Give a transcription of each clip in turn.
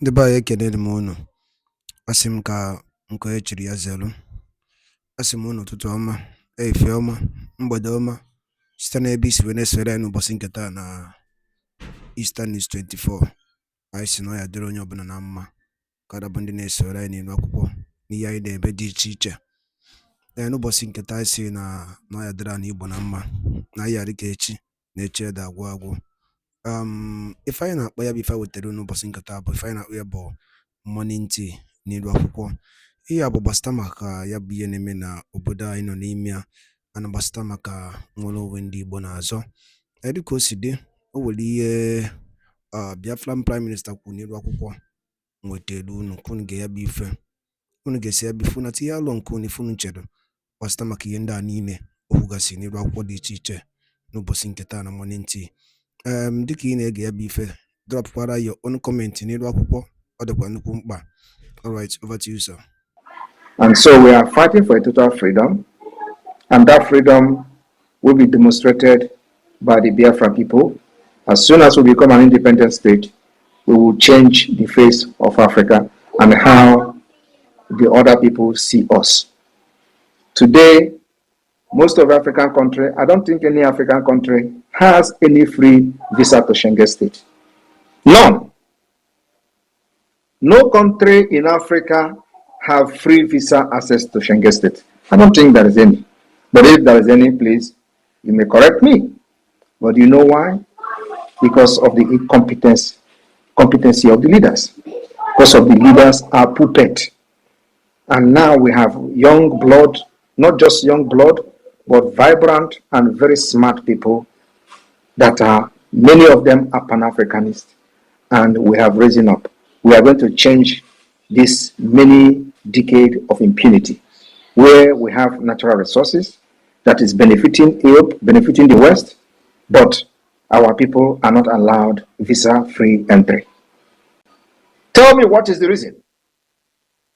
Ndị be anyị ekenere m unu. Asị m ka nke e chiri ya zelu. Asị m unu ụtụtụ ọma, ehihie ọma, mgbede ọma site n'ebe isi wee na-esore anyị n'ụbọchị nke taa na Eastern News 24. Anyị si na ọ ya dịrị onye ọbụla na mma ka bụ ndị na-esore anyị n'ilu akwụkwọ n'ihe anyị na-ebe dị iche iche. N'ụbọchị nke taa anyị si na ọ ya dịrị anyị Igbo na mma na anyị yarị ka echi na echi ede agwụ agwụ. Ife anyị na-akpọ ya bụ ife wetara n'ụbọchị nke taa bụ ife anyị na-akpọ ya bụ morning tea n'ilu akwụkwọ. Ihe a bụ gbasịta maka ya bụ ihe na-eme na obodo anyị nọ n'ime ya, ana gbasịta maka nwere onwe ndị Igbo na-azọ. Dịka o si dị, o nwere ihe Biafran Prime Minister kwuru n'ilu akwụkwọ nwetara unu ka unu ga ya bụ ife, unu ga-esi ya bụ ife na tinye alụ nke unu ife unu chere gbasịta maka ihe ndị a niile o kwugasị n'ilu akwụkwọ dị iche iche n'ụbọchị nke taa na morning tea. Dịka ị na-ege ya bụ ife, drọpụkwara ya ọnụ kọmentị n'ilu akwụkwọ, ọ dịkwa nnukwu mkpa. All right, over to you, sir. And so we are fighting for a total freedom, and that freedom will be demonstrated by the Biafra people. As soon as we become an independent state, we will change the face of Africa and how the other people see us. Today, most of African countries, I don't think any African country has any free visa to Schengen state. None. No country in Africa have free visa access to Schengen state. I don't think there is any. But if there is any, please, you may correct me. But you know why? Because of the incompetency of the leaders. Because of the leaders are puppet. And now we have young blood, not just young blood, but vibrant and very smart people that are, many of them are Pan-Africanists. And we have risen up. We are going to change this many decade of impunity, where we have natural resources that is benefiting Europe, benefiting the West, but our people are not allowed visa-free entry. Tell me what is the reason?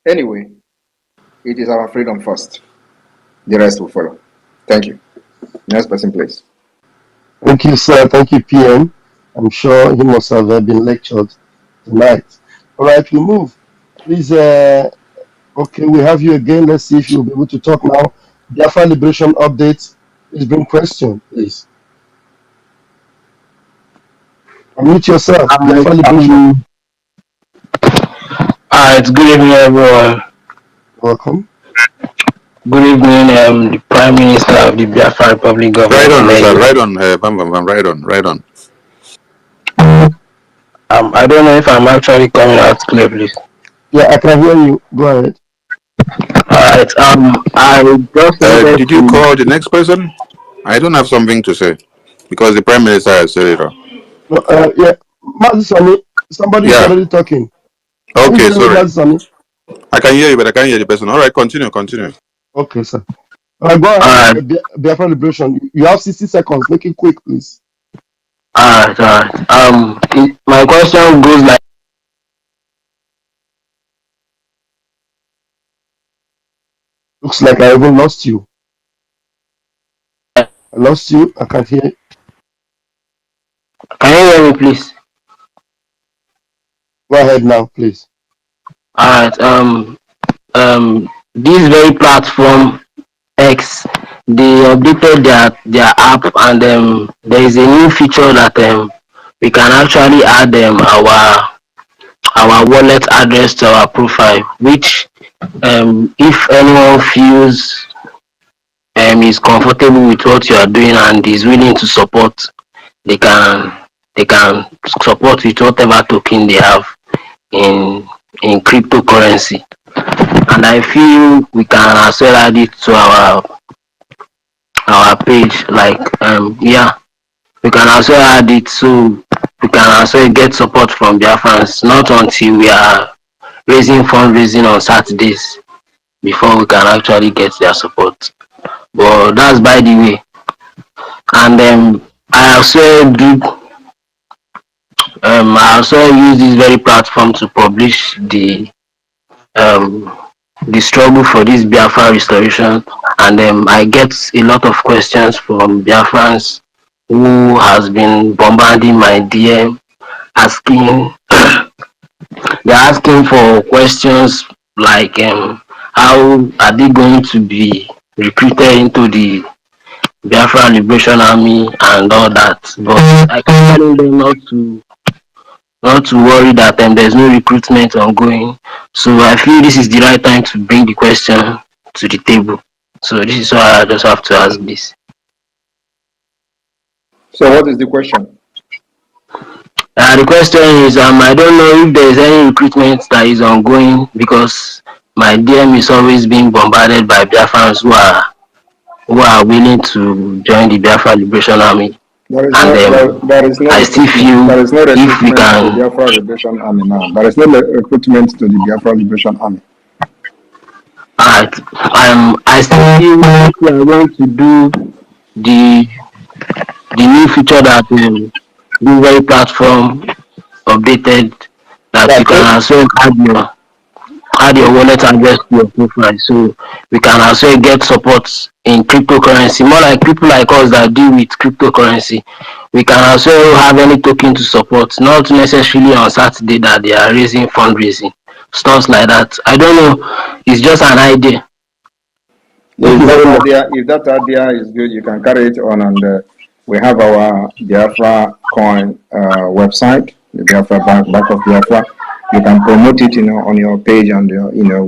Anyway, it is our freedom first. The rest will follow. Thank you. Next person, please. Thank you, sir. Thank you, PM. I'm sure he must have been lectured tonight. All right, we move. Please, okay, we have you again. Let's see if you'll be able to talk now. Biafra Liberation Update. Please bring question, please. Unmute yourself. Biafra Liberation. It's good evening, everyone. Welcome. Good evening, the Prime Minister of the Biafra Republic of Right on, sir. Right on, right on. I don't know if I'm actually coming out clear, please. Yeah, I can hear you. Go ahead. Alright, I just did you call the next person? I don't have something to say because the Prime Minister has said it all. No, yeah, somebody is already talking. Okay, sorry. I can hear you, but I can't hear the person. All right, continue. Okay, sir. Go ahead. Biafra Liberation. You have 60 seconds. Make it quick, please. Alright. My question goes like. Looks like I even lost you. I lost you. I can't hear. Can you hear me, please? Go ahead now, please. Alright. This very platform X, they updated their app, and there is a new feature that we can actually add our wallet address to our profile, which if anyone feels is comfortable with what you are doing and is willing to support, they can support with whatever token they have in cryptocurrency. And I feel we can as well add it to our page, like yeah, we can as well add it so we can as well get support from Biafrans, not until we are fundraising on Saturdays before we can actually get their support. But that's by the way. And I also use this very platform to publish the struggle for this Biafra restoration, and I get a lot of questions from Biafrans who has been bombarding my DM asking they're asking for questions like how are they going to be recruited into the Biafra Liberation Army and all that. But I keep telling them not to worry that there's no recruitment ongoing. So I feel this is the right time to bring the question to the table. So this is why I just have to ask this. So what is the question? The question is, I don't know if there is any recruitment that is ongoing because my DM is always being bombarded by Biafrans who are willing to join the Biafra Liberation Army, There is and no there is no I still recruitment. feel There is no if we recruitment to the can. Biafra Liberation Army now. There is no recruitment to the Biafra Liberation Army. Alright, I still feel if we are going to do the the new feature that this very platform updated, that you Okay. can as well add your wallet address to your profile, so we can as well get support in cryptocurrency. More like people like us that deal with cryptocurrency, we can as well have any token to support, not necessarily on Saturday that they are raising fundraising, stuff like that. I don't know, it's just an idea. Thank you very much. If that idea is good, you can carry it on, and we have our Biafra coin website, the Biafra Bank of Biafra. You can promote it, on your page and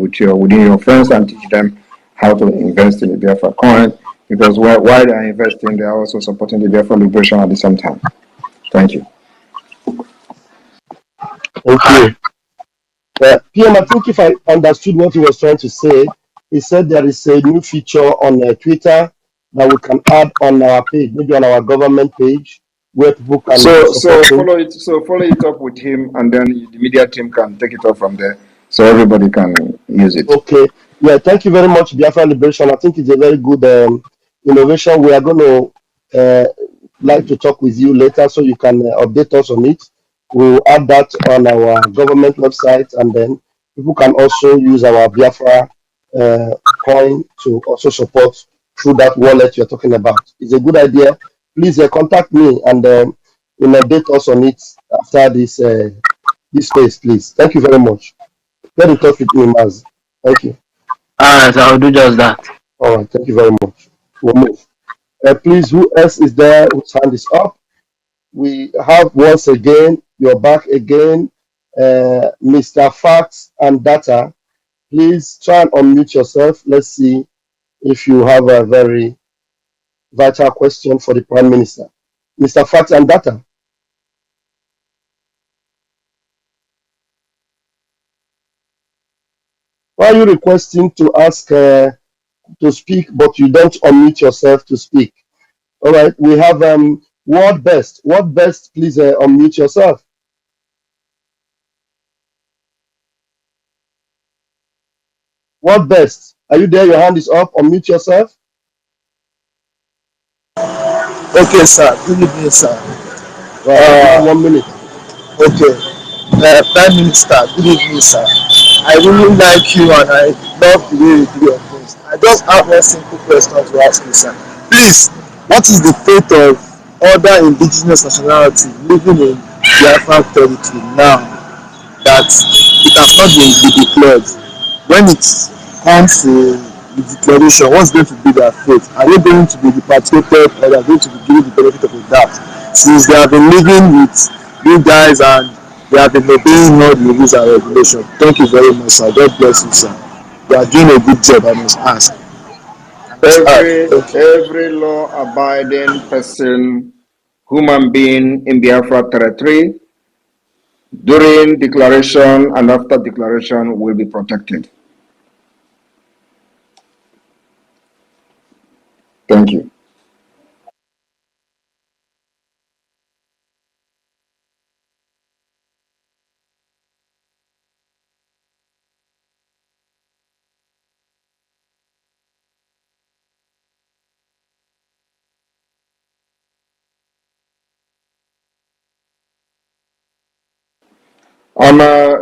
within your friends, and teach them how to invest in the Biafra coin. Because while they are investing, they are also supporting the Biafra liberation at the same time. Thank you. Thank you. PM, I think if I understood what he was trying to say, he said there is a new feature on Twitter that we can add on our page, maybe on our government page, where people can support him. Follow it up with him, and then the media team can take it up from there, so everybody can use it. Okay. Yeah, thank you very much, Biafra Liberation. I think it's a very good innovation. We are going to like to talk with you later so you can update us on it. We'll add that on our government website, and then people can also use our Biafra coin to also support through that wallet you're talking about. It's a good idea. Please contact me and you'll update us on it after this space, please. Thank you very much. Get in touch with me, Maz. Thank you. Alright, I'll do just that. All right. Thank you very much. We'll move. Please, who else is there whose hand is up? We have once again, you're back again, Mr. Facts and Data. Please try and unmute yourself. Let's see if you have a very vital question for the Prime Minister. Mr. Facts and Data. Why are you requesting to ask to speak, but you don't unmute yourself to speak? All right, we have Word Best. Word Best, please unmute yourself. Word Best, are you there? Your hand is up. Unmute yourself. Okay, sir. Good evening, sir. Right, I'll give you 1 minute. Okay. Prime Minister, good evening, sir. I really like you and I love the way you do your things. I just have one simple question to ask you, sir. Please, what is the fate of other indigenous nationalities living in Biafra territory now that it has not been declared? When it comes to the declaration, what's going to be their fate? Are they going to be repatriated or are they going to be given the benefit of the doubt? Since they have been living with you guys and they have been obeying all the rules and regulations. Thank you very much, sir. God bless you, sir. You are doing a good job, I must ask. Thank you. Every law-abiding person, human being in Biafra territory, during declaration and after declaration will be protected. Thank you.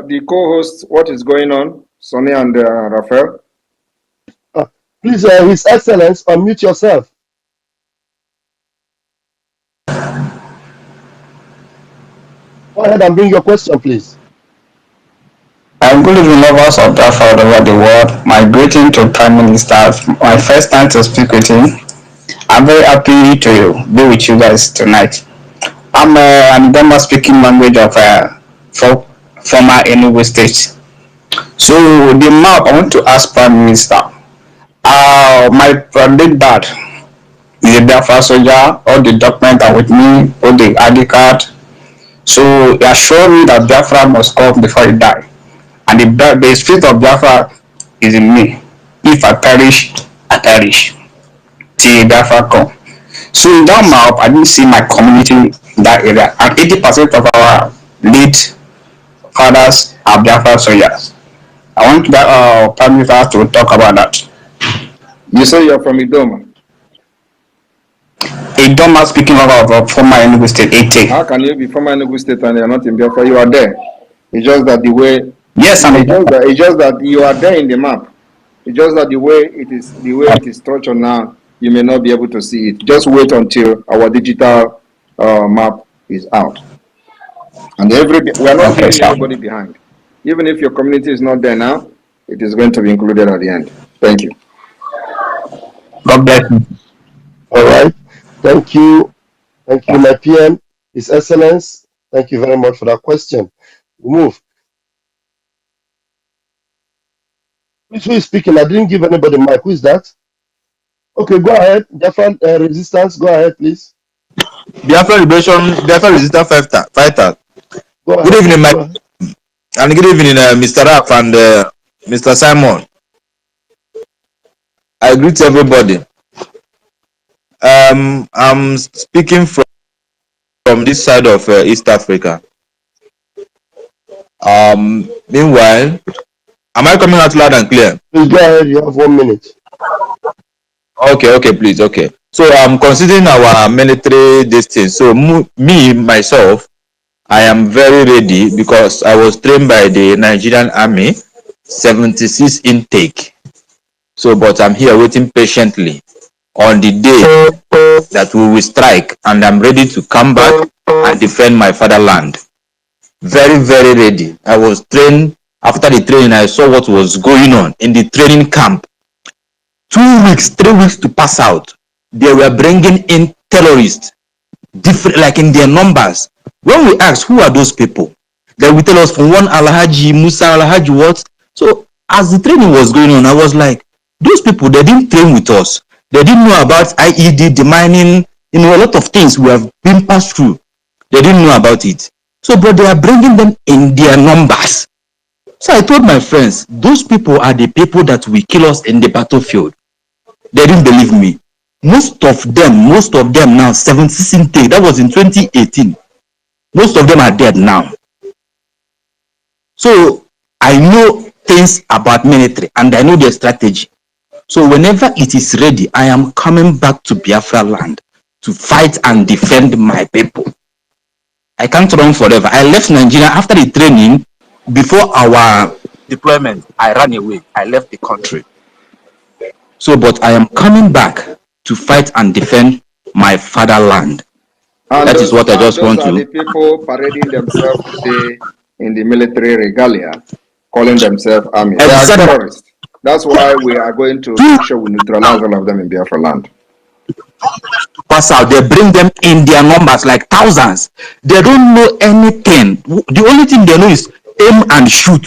The co-host, what is going on? Sonny and Raphael. Please, His Excellence, unmute yourself. Go ahead and bring your question, please. Good evening, lovers of Biafra all over the world. My greeting to Prime Minister. My first time to speak with him. I'm very happy to be with you guys tonight. I'm an Idoma speaking language of former Enugu State. So the map, I want to ask Prime Minister. My late dad is a Biafra soldier. All the documents are with me, all the ID card. So he assured me that Biafra must come before he die. And the spirit of Biafra is in me. If I perish, I perish. Till Biafra come. So in that map, I didn't see my community in that area. And 80% of our late fathers are Biafra soldiers. I want the Prime Minister to talk about that. You say you're from Idoma. Idoma speaking of former Enugu State, 80. How can you be from Enugu State and you're not in Biafra? You are there. It's just that the way. Yes, I'm it's just that you are there in the map. It's just that the way it is structured now, you may not be able to see it. Just wait until our digital map is out. And we are not leaving anybody behind. Even if your community is not there now, it is going to be included at the end. Thank you. God bless you. All right. Thank you. Thank you, my PM, His Excellence. Thank you very much for that question. We move. Who is speaking? I didn't give anybody mic. Who is that? Okay, go ahead. Biafra Resistance, go ahead, please. Biafra Liberation, Biafra Resistance fighter. Good evening, and good evening, Mr. Raf and Mr. Simon. I greet everybody. I'm speaking from this side of East Africa. Meanwhile, am I coming out loud and clear? Please go ahead. You have 1 minute. Okay, please. Okay. So I'm considering our military distance. So myself, I am very ready because I was trained by the Nigerian Army, 76 intake. So, but I'm here waiting patiently on the day that we will strike, and I'm ready to come back and defend my fatherland. Very, very ready. I was trained. After the training, I saw what was going on in the training camp. 2 weeks, 3 weeks to pass out. They were bringing in terrorists, different, like in their numbers. When we ask who are those people, they will tell us from one Alhaji Musa, Alhaji what. So as the training was going on, I was like, those people, they didn't train with us. They didn't know about IED, demining, a lot of things we have been passed through. They didn't know about it. So, but they are bringing them in their numbers. So I told my friends, those people are the people that will kill us in the battlefield. They didn't believe me. Most of them now, 76 intake, that was in 2018. Most of them are dead now. So I know things about military and I know their strategy. So whenever it is ready, I am coming back to Biafra land to fight and defend my people. I can't run forever. I left Nigeria after the training. Before our deployment, I ran away. I left the country. So, but I am coming back to fight and defend my fatherland. And that is what I just want to. Those are the people parading themselves today in the military regalia, calling themselves army. They are terrorists. That's why we are going to make sure we neutralize all of them in Biafra land. Pass out, they bring them in their numbers like thousands. They don't know anything. The only thing they know is aim and shoot.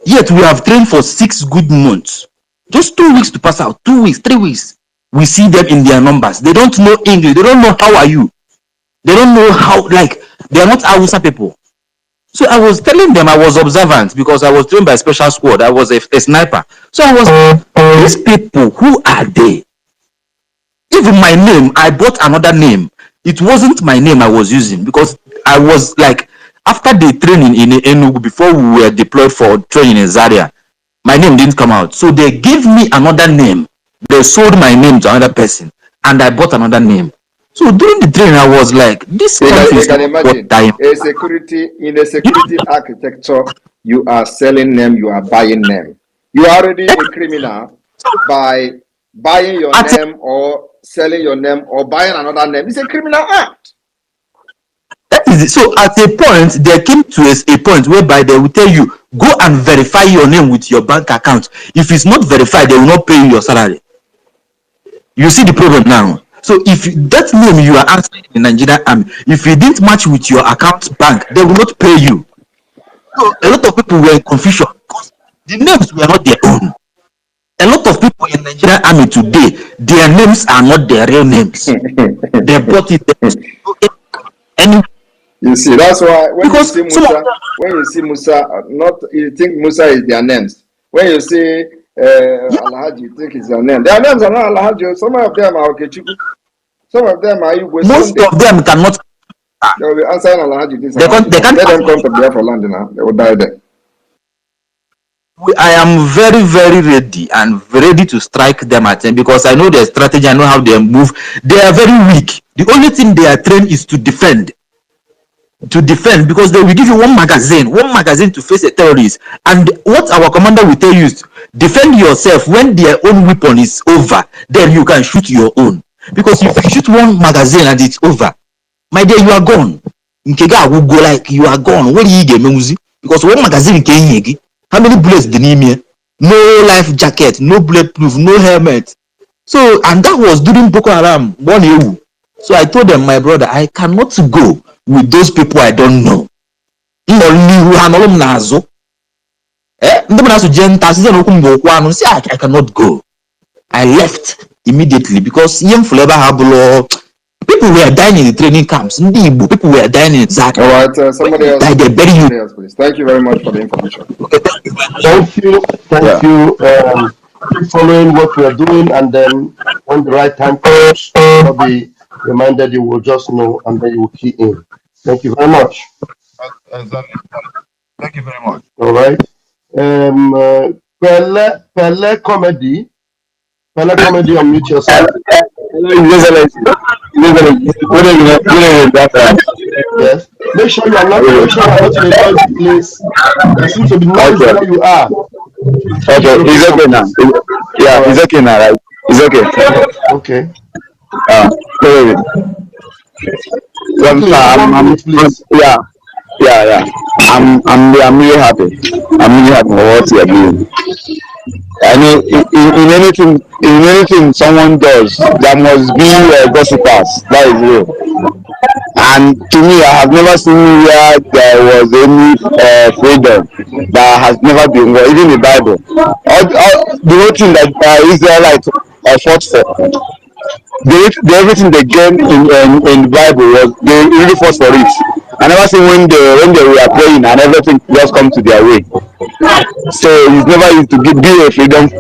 Yet we have trained for 6 good months. Just 2 weeks to pass out, 2 weeks, 3 weeks. We see them in their numbers. They don't know English. They don't know how are you. They don't know how, like, they are not Hausa people. So I was telling them, I was observant because I was trained by special squad. I was a sniper. So I was, these people, who are they? Even my name, I bought another name. It wasn't my name I was using because I was like, after the training in Enugu, before we were deployed for training in Zaria, my name didn't come out. So they gave me another name. They sold my name to another person and I bought another name. So during the training, I was like, this country is imagine in a security architecture, you are selling name, you are buying name. You are already a criminal by buying your name or selling your name or buying another name. It's a criminal act. That is it. So at a point, there came to a point whereby they will tell you, Go and verify your name with your bank account. If it's not verified, they will not pay you your salary. You see the problem now. So if that name you are answering in the Nigerian army, if it didn't match with your account bank, they will not pay you. So a lot of people were in confusion because the names were not their own. A lot of people in Nigerian army today, their names are not their real names. They bought it. Anyway, You see, that's why when because you see Musa, not you think Musa is their names. When you see Alhaji, you think it's their name. Their names are not Alhaji. Some of them are Okechuku. Some of them are Igwe. most of them cannot. They will be answering Alhaji this. They can't. Let them come to Biafra land now. They will die there. I am very, very ready and ready to strike them at them because I know their strategy. I know how they move. They are very weak. The only thing they are trained is to defend. To defend, because they will give you one magazine to face a terrorist, and what our commander will tell you is defend yourself. When their own weapon is over, then you can shoot your own, because if you shoot one magazine and it's over, my dear, you are gone. Nkega will go like you are gone. What do you get, because one magazine can you how many bullets did you? No life jacket, no bulletproof, no helmet. So, and that was during Boko Haram 1 year. So I told them, my brother, I cannot go with those people I don't know. I cannot go. I left immediately because people were dying in the training camps. People were dying in Zaka. All right, somebody else. Somebody else, please. Thank you very much for the information. Thank you. Keep following what we are doing, and then when the right time comes, you'll be reminded. You will just know, and then you will key in. Thank you very much. Exactly. Thank you very much. All right. Pele comedy. Unmute yourself. Yes. Make sure you are not in a noisy place. There seems to be noise where you are. Okay, it's okay now. Yeah, it's okay now, right? It's okay. Okay. I'm really happy. I'm really happy for what you are doing. I know in anything someone does, there must be gossipers. That is real. And to me, I have never seen where there was any freedom that has never been, well, even the Bible. The whole thing that Israelites fought for, everything they gained in the Bible was they really fought for it. I never seen when they were praying and everything just come to their way. So it's never easy to be a freedom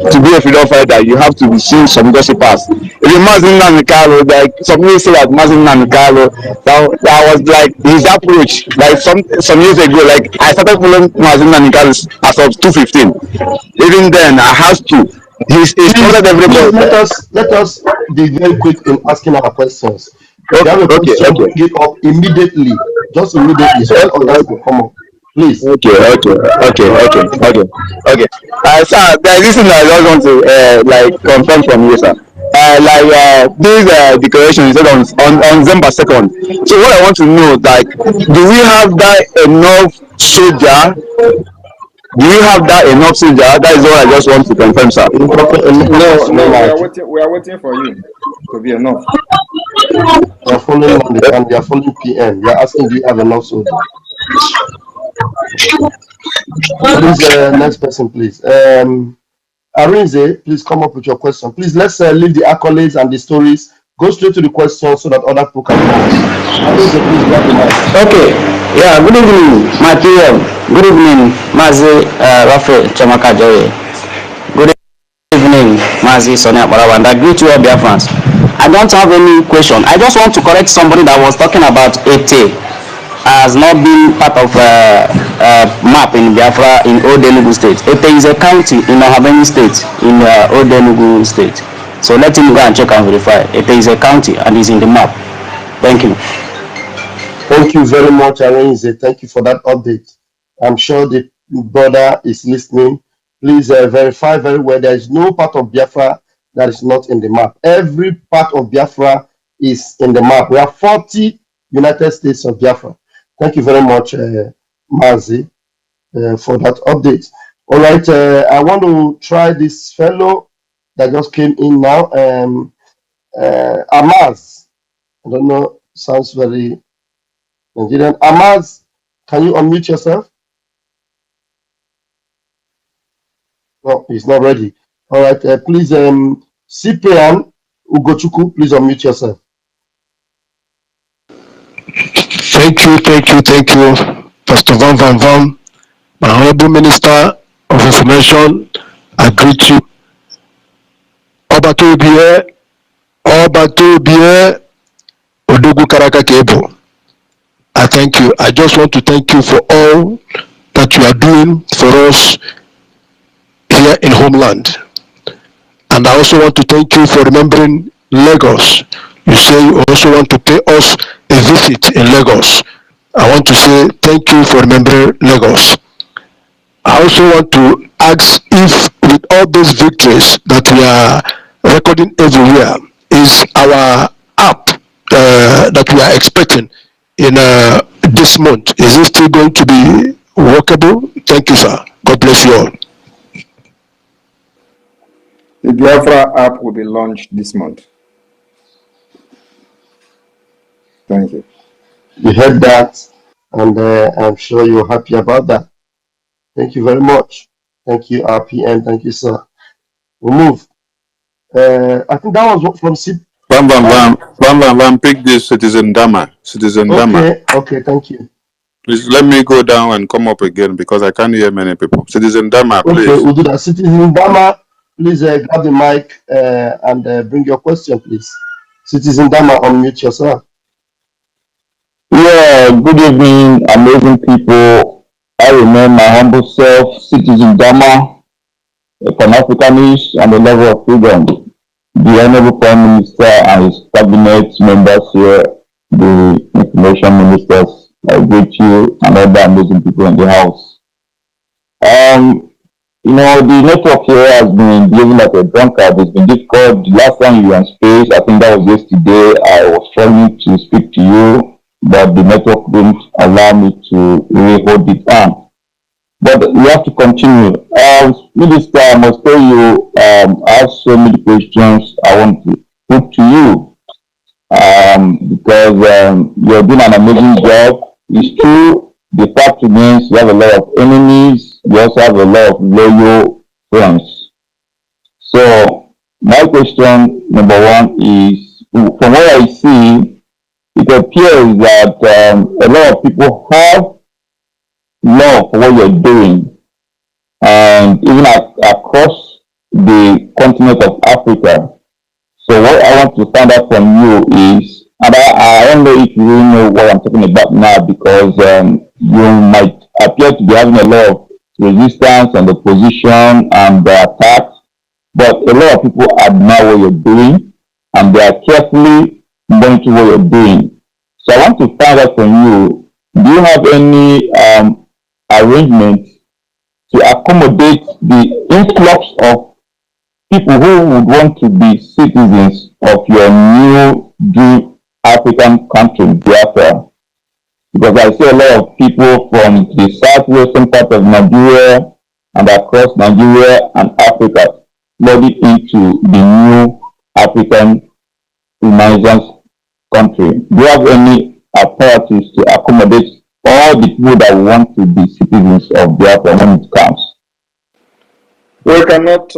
fighter. You have to be seeing some gossipers. If you Mazin Namikalo, like some people say that Mazin Namikalo, that was like his approach. Like some years ago, like I started following Mazin Namikalo as of 2015. Even then, I had to. He's followed everybody. Let us be very quick in asking our questions. If you have a question, bring it up immediately. Just immediately, so others will come up. Please. Okay. Sir, there is something I just want to confirm from you, sir. This declaration is on December 2nd. So what I want to know, like, do we have that enough soldier? Do you have that enough soldier? That is what I just want to confirm, sir. No, we are waiting for you to be enough. You are following on the time, you are following PM. You are asking, do you have enough soldier? Please, next person, please. Arinze, please come up with your question. Please, let's leave the accolades and the stories. Go straight to the question so that other people can come. Arinze, please grab the mic. Okay. Yeah, good evening, my PM. Good evening, Mazi Rafael Chamaka Joye. Good evening, Mazi Sonia Barawan. I greet you all, Biafrans. I don't have any question. I just want to correct somebody that was talking about ET as not being part of map in Biafra in Old Enugu State. ET is a county in Ohabeni State in Old Enugu State. So let him go and check and verify. ET is a county and is in the map. Thank you. Thank you very much, Arinze. Thank you for that update. I'm sure the brother is listening. Please verify very well. There is no part of Biafra that is not in the map. Every part of Biafra is in the map. We have 40 United States of Biafra. Thank you very much, Mazi. for that update. All right, I want to try this fellow that just came in now. Amaz, I don't know, sounds very Nigerian. Amaz, can you unmute yourself? No, he's not ready. All right, please, Cyprian Ugochukwu, please unmute yourself. Thank you, Pastor Van, my Honorable Minister of Information. I greet you. Obatobie, Odogu Karaka Kebo. I thank you. I just want to thank you for all that you are doing for us here in homeland. And I also want to thank you for remembering Lagos. You say you also want to pay us a visit in Lagos. I want to say thank you for remembering Lagos. I also want to ask if with all those victories that we are recording everywhere, is our app that we are expecting in this month, is it still going to be workable? Thank you, sir. God bless you all. The BIAFRA app will be launched this month. Thank you. You heard that, and I'm sure you're happy about that. Thank you very much. Thank you, RPN. Thank you, sir. We'll move. I think that was from C. Bam, pick this Citizen Dama. Okay, thank you. Please let me go down and come up again because I can't hear many people. Citizen Dama, please. Okay, we'll do that. Citizen Dama, please grab the mic and bring your question, please. Citizen Dama, unmute yourself. Yeah, good evening, amazing people. I remain my humble self, Citizen Dama, a Pan-Africanist and a lover of freedom. The Honorable Prime Minister and his cabinet members here, the information ministers, I greet you and other amazing people in the house. The network here has been behaving like a drunkard. It's been difficult. The last time you were on space, I think that was yesterday, I was struggling to speak to you, but the network didn't allow me to really hold it on. But we have to continue. Minister, I must tell you, I have so many questions I want to put to you because you're doing an amazing job. It's true, the fact remains you have a lot of enemies, you also have a lot of loyal friends. So, my question number one is, from what I see, it appears that a lot of people have love for what you're doing, and even across the continent of Africa. So what I want to find out from you is, and I don't know if you really know what I'm talking about now, because you might appear to be having a lot of resistance and opposition and attacks, but a lot of people admire what you're doing and they are carefully monitoring what you're doing. So I want to find out from you, do you have any arrangement to accommodate the influx of people who would want to be citizens of your new dream African country, Biafra? Because I see a lot of people from the southwestern part of Nigeria and across Nigeria and Africa flooding into the new African Renaissance country. Do you have any apparatus to accommodate all the people that want to be citizens of Biafra when it comes? We cannot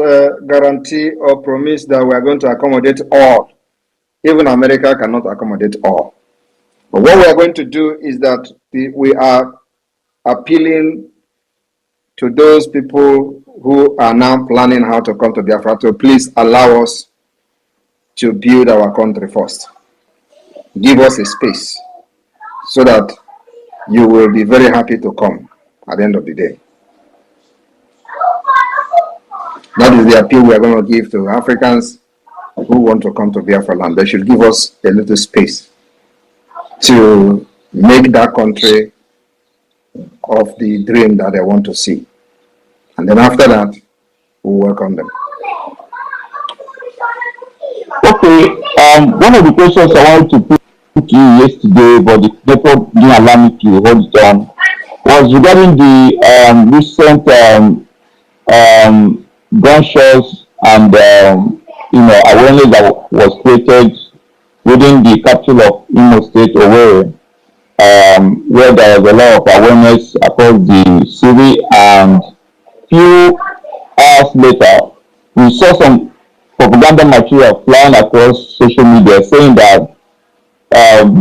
guarantee or promise that we are going to accommodate all. Even America cannot accommodate all. But what we are going to do is that we are appealing to those people who are now planning how to come to Biafra to please allow us to build our country first. Give us a space so that you will be very happy to come at the end of the day. That is the appeal we are going to give to Africans who want to come to Biafra land. They should give us a little space to make that country of the dream that they want to see. And then after that, we'll welcome them. Okay, one of the questions I wanted to put to you yesterday, but the network didn't allow me to hold it on, was regarding the recent gunshots and awareness that was created within the capital of Imo State, Owerri, where there was a lot of awareness across the city, and few hours later, we saw some propaganda material flying across social media saying that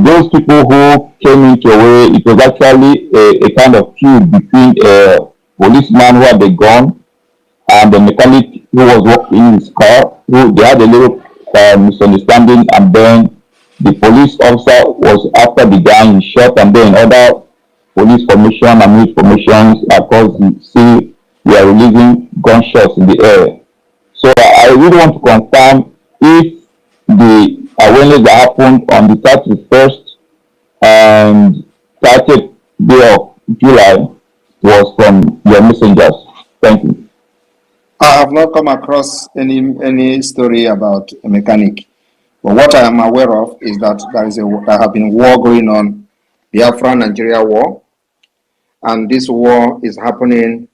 those people who came into Owerri, it was actually a kind of feud between a policeman who had a gun and the mechanic who was working in his car. Who they had a little misunderstanding, and then the police officer was after the guy in shot, and then other police formation and military formations across the city were releasing gunshots in the air. So I really want to confirm if the awareness that happened on the 31st and 30th day of July was from your messengers. Thank you. I have not come across any story about a mechanic. But what I am aware of is that there have been war going on, BIAFRA Nigeria war, and this war is happening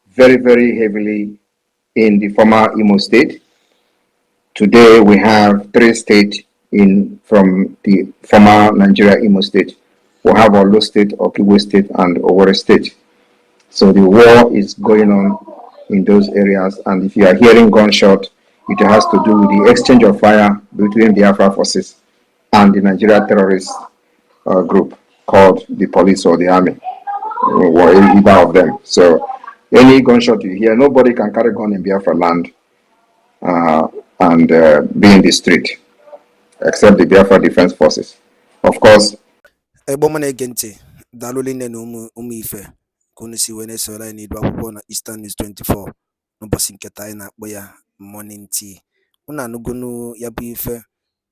very, very heavily in the former Imo State. Today we have 3 states from the former Nigeria Imo State. We have Olo State, Okigwe State, and Owerri State. So the war is going on in those areas, and if you are hearing gunshot, it has to do with the exchange of fire between the Biafra forces and the Nigeria terrorist group called the police or the army, or either of them. So any gunshot you hear, nobody can carry gun in Biafra land and be in the street except the Biafra Defense Forces. Of course, Eboma na-ege ntị, daalụ rinne na ụmụ ife ka unu si wee na-esoro anyị n'idu akwụkwọ na Eastern News 24 n'ụbọchị nketa anyị na-akpọ ya morning tea. Unu anụgonu ya bụ ife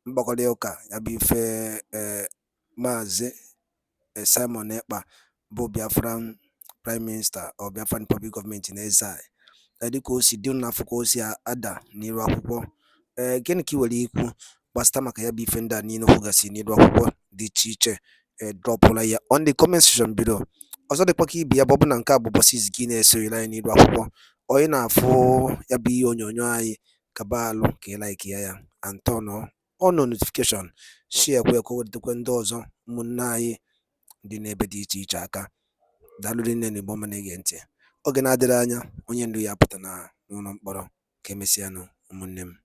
mgbakọrịta ụka ya bụ ife Maazị Simon Ekpa bụ Biafran Prime Minister or Biafran Public Government in exile, dịka o si dị n'afọ ka o si ada n'iru akwụkwọ. Gịnị ka ị nwere ikwu gbasịta maka ya bụ ife ndị a niile kwugasị n'iru akwụkwọ dị iche iche dropụla ya on the comment section below. Ọzọ dịkwa ka ibe ya bụ na nke a bụ ụbọchị izizi gị na-esonyere anyị n'iru akwụkwọ, onye na-afụ ya bụ ihe onyonyo anyị kaba alụ ka ị like ya and turn on notification, share kwe ka o wetakwa ndị ọzọ ụmụnne anyị dị n'ebe dị iche iche aka. Daalụ rinne na Igbo na-ege ntị. Oge na-adịrị anya onye ndu ya apụta na n'ụlọ mkpọrọ. Ka emesịanụ ụmụnne m.